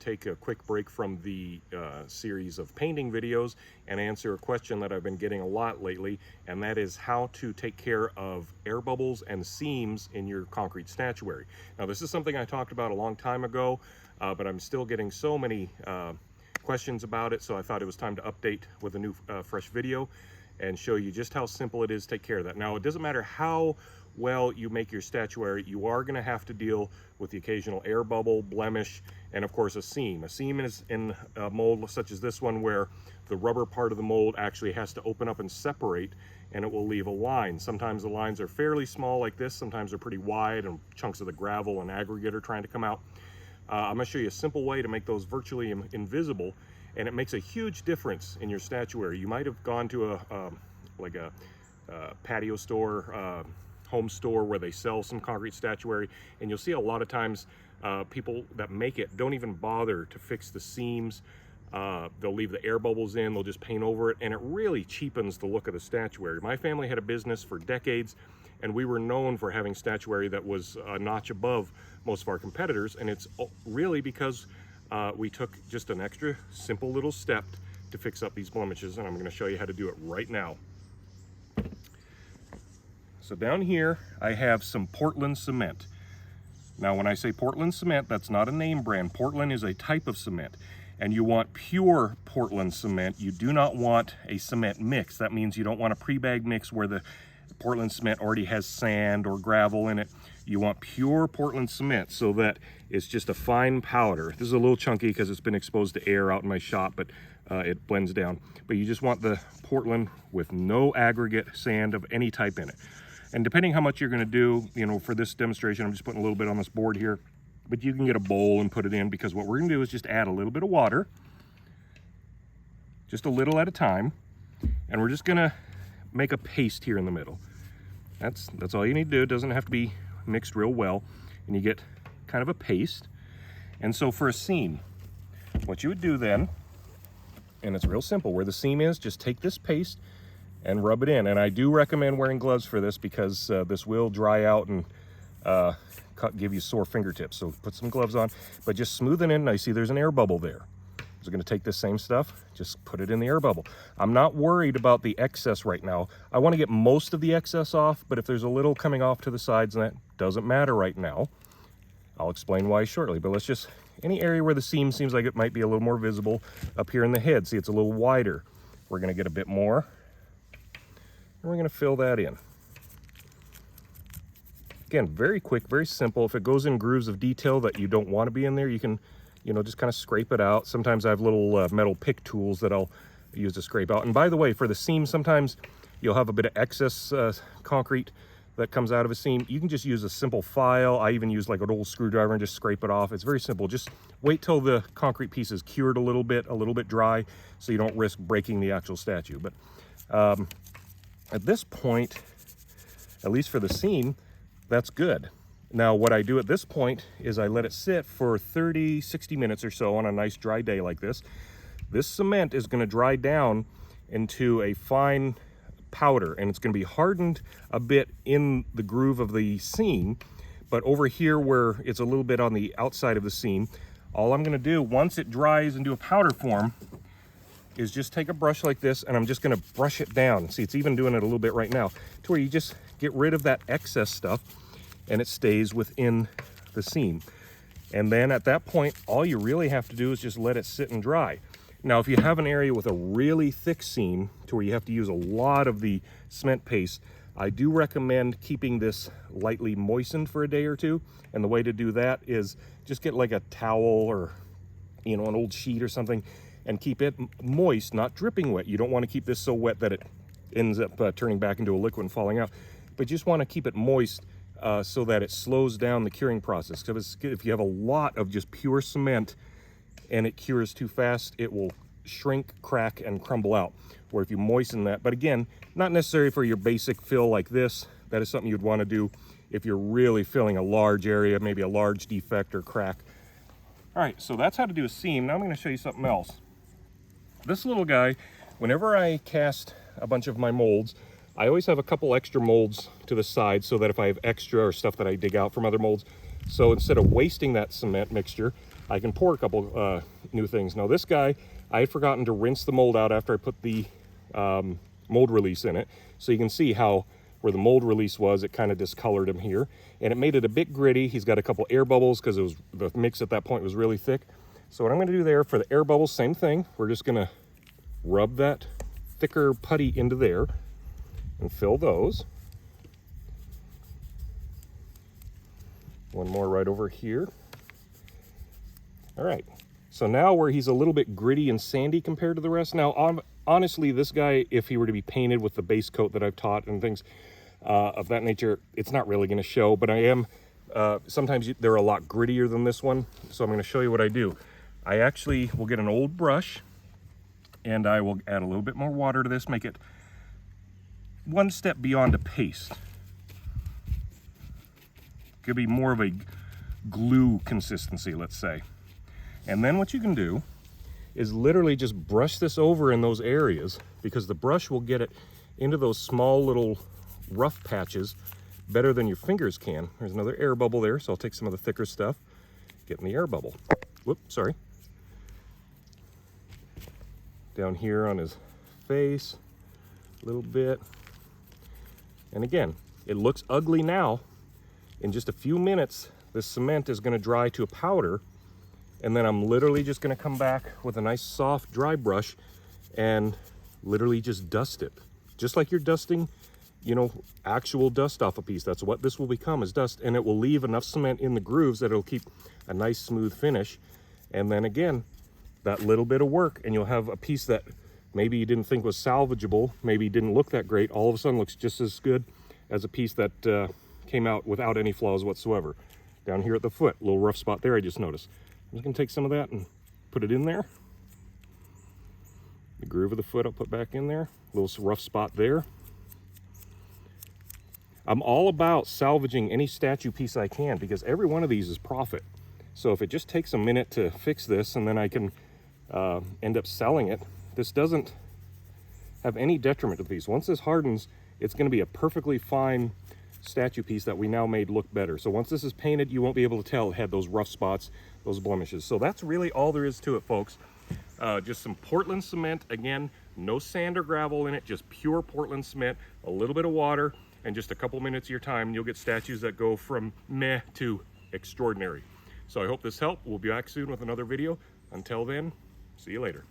take a quick break from the series of painting videos and answer a question that I've been getting a lot lately, and that is how to take care of air bubbles and seams in your concrete statuary. Now, this is something I talked about a long time ago, but I'm still getting so many questions about it, so I thought it was time to update with a new fresh video and show you just how simple it is to take care of that. Now, it doesn't matter how well you make your statuary, you are going to have to deal with the occasional air bubble, blemish, and of course a seam. A seam is in a mold such as this one where the rubber part of the mold actually has to open up and separate, and it will leave a line. Sometimes the lines are fairly small like this, sometimes they're pretty wide, and chunks of the gravel and aggregate are trying to come out. I'm going to show you a simple way to make those virtually invisible, and it makes a huge difference in your statuary. You might have gone to a patio store, home store where they sell some concrete statuary, and you'll see a lot of times people that make it don't even bother to fix the seams. They'll leave the air bubbles in, they'll just paint over it, and it really cheapens the look of the statuary. My family had a business for decades, and we were known for having statuary that was a notch above most of our competitors, and it's really because we took just an extra simple little step to fix up these blemishes, and I'm going to show you how to do it right now. So down here I have some Portland cement. Now when I say Portland cement, that's not a name brand. Portland is a type of cement, and you want pure Portland cement. You do not want a cement mix. That means you don't want a pre-bag mix where the Portland cement already has sand or gravel in it. You want pure Portland cement so that it's just a fine powder. This is a little chunky because it's been exposed to air out in my shop, but it blends down. But you just want the Portland with no aggregate sand of any type in it. And depending how much you're going to do, you know, for this demonstration, I'm just putting a little bit on this board here, but you can get a bowl and put it in, because what we're going to do is just add a little bit of water, just a little at a time, and we're just going to make a paste here in the middle. That's all you need to do. It doesn't have to be mixed real well, and you get kind of a paste. And so for a seam, what you would do then, and it's real simple, where the seam is, just take this paste and rub it in. And I do recommend wearing gloves for this, because this will dry out and give you sore fingertips. So put some gloves on, but just smooth it in. Now you see there's an air bubble there. So we're going to take this same stuff, just put it in the air bubble. I'm not worried about the excess right now. I want to get most of the excess off, but if there's a little coming off to the sides, and that doesn't matter right now. I'll explain why shortly, but let's just, any area where the seam seems like it might be a little more visible, up here in the head, see it's a little wider. We're going to get a bit more, and we're going to fill that in. Again, very quick, very simple. If it goes in grooves of detail that you don't want to be in there, you can, you know, just kind of scrape it out. Sometimes I have little metal pick tools that I'll use to scrape out. And by the way, for the seam, sometimes you'll have a bit of excess concrete that comes out of a seam. You can just use a simple file. I even use like an old screwdriver and just scrape it off. It's very simple. Just wait till the concrete piece is cured a little bit dry, so you don't risk breaking the actual statue. But at this point, at least for the seam, that's good. Now, what I do at this point is I let it sit for 30, 60 minutes or so on a nice dry day like this. This cement is going to dry down into a fine powder, and it's going to be hardened a bit in the groove of the seam, but over here where it's a little bit on the outside of the seam, all I'm going to do once it dries into a powder form is just take a brush like this, and I'm just going to brush it down. See, it's even doing it a little bit right now, to where you just get rid of that excess stuff and it stays within the seam. And then at that point, all you really have to do is just let it sit and dry. Now, if you have an area with a really thick seam to where you have to use a lot of the cement paste, I do recommend keeping this lightly moistened for a day or two. And the way to do that is just get like a towel or, you know, an old sheet or something, and keep it moist, not dripping wet. You don't want to keep this so wet that it ends up turning back into a liquid and falling out, but you just want to keep it moist so that it slows down the curing process. Because if you have a lot of just pure cement and it cures too fast, it will shrink, crack, and crumble out. Where if you moisten that, but again, not necessary for your basic fill like this. That is something you'd want to do if you're really filling a large area, maybe a large defect or crack. All right, so that's how to do a seam. Now I'm going to show you something else. This little guy, whenever I cast a bunch of my molds, I always have a couple extra molds to the side so that if I have extra or stuff that I dig out from other molds, so instead of wasting that cement mixture, I can pour a couple new things. Now this guy, I had forgotten to rinse the mold out after I put the mold release in it. So you can see how where the mold release was, it kind of discolored him here. And it made it a bit gritty. He's got a couple air bubbles because the mix at that point was really thick. So what I'm gonna do there for the air bubbles, same thing. We're just gonna rub that thicker putty into there and fill those. One more right over here. All right, so now where he's a little bit gritty and sandy compared to the rest. Now, honestly, this guy, if he were to be painted with the base coat that I've taught and things of that nature, it's not really gonna show, but I am, sometimes they're a lot grittier than this one. So I'm gonna show you what I do. I actually will get an old brush and I will add a little bit more water to this, make it one step beyond a paste. Could be more of a glue consistency, let's say. And then what you can do is literally just brush this over in those areas, because the brush will get it into those small little rough patches better than your fingers can. There's another air bubble there, so I'll take some of the thicker stuff, get in the air bubble. Whoops, sorry. Down here on his face, a little bit. And again, it looks ugly now. In just a few minutes, this cement is going to dry to a powder, and then I'm literally just going to come back with a nice soft dry brush and literally just dust it. Just like you're dusting, you know, actual dust off a piece. That's what this will become, is dust, and it will leave enough cement in the grooves that it'll keep a nice smooth finish. And then again, that little bit of work, and you'll have a piece that maybe you didn't think was salvageable, maybe didn't look that great, all of a sudden looks just as good as a piece that came out without any flaws whatsoever. Down here at the foot, a little rough spot there I just noticed. I'm just gonna take some of that and put it in there. The groove of the foot I'll put back in there. A little rough spot there. I'm all about salvaging any statue piece I can, because every one of these is profit. So if it just takes a minute to fix this and then I can end up selling it, this doesn't have any detriment to the piece. Once this hardens, it's gonna be a perfectly fine statue piece that we now made look better. So once this is painted, you won't be able to tell it had those rough spots, those blemishes. So that's really all there is to it, folks. Just some Portland cement. Again, no sand or gravel in it, just pure Portland cement, a little bit of water, and just a couple minutes of your time, and you'll get statues that go from meh to extraordinary. So I hope this helped. We'll be back soon with another video. Until then, see you later.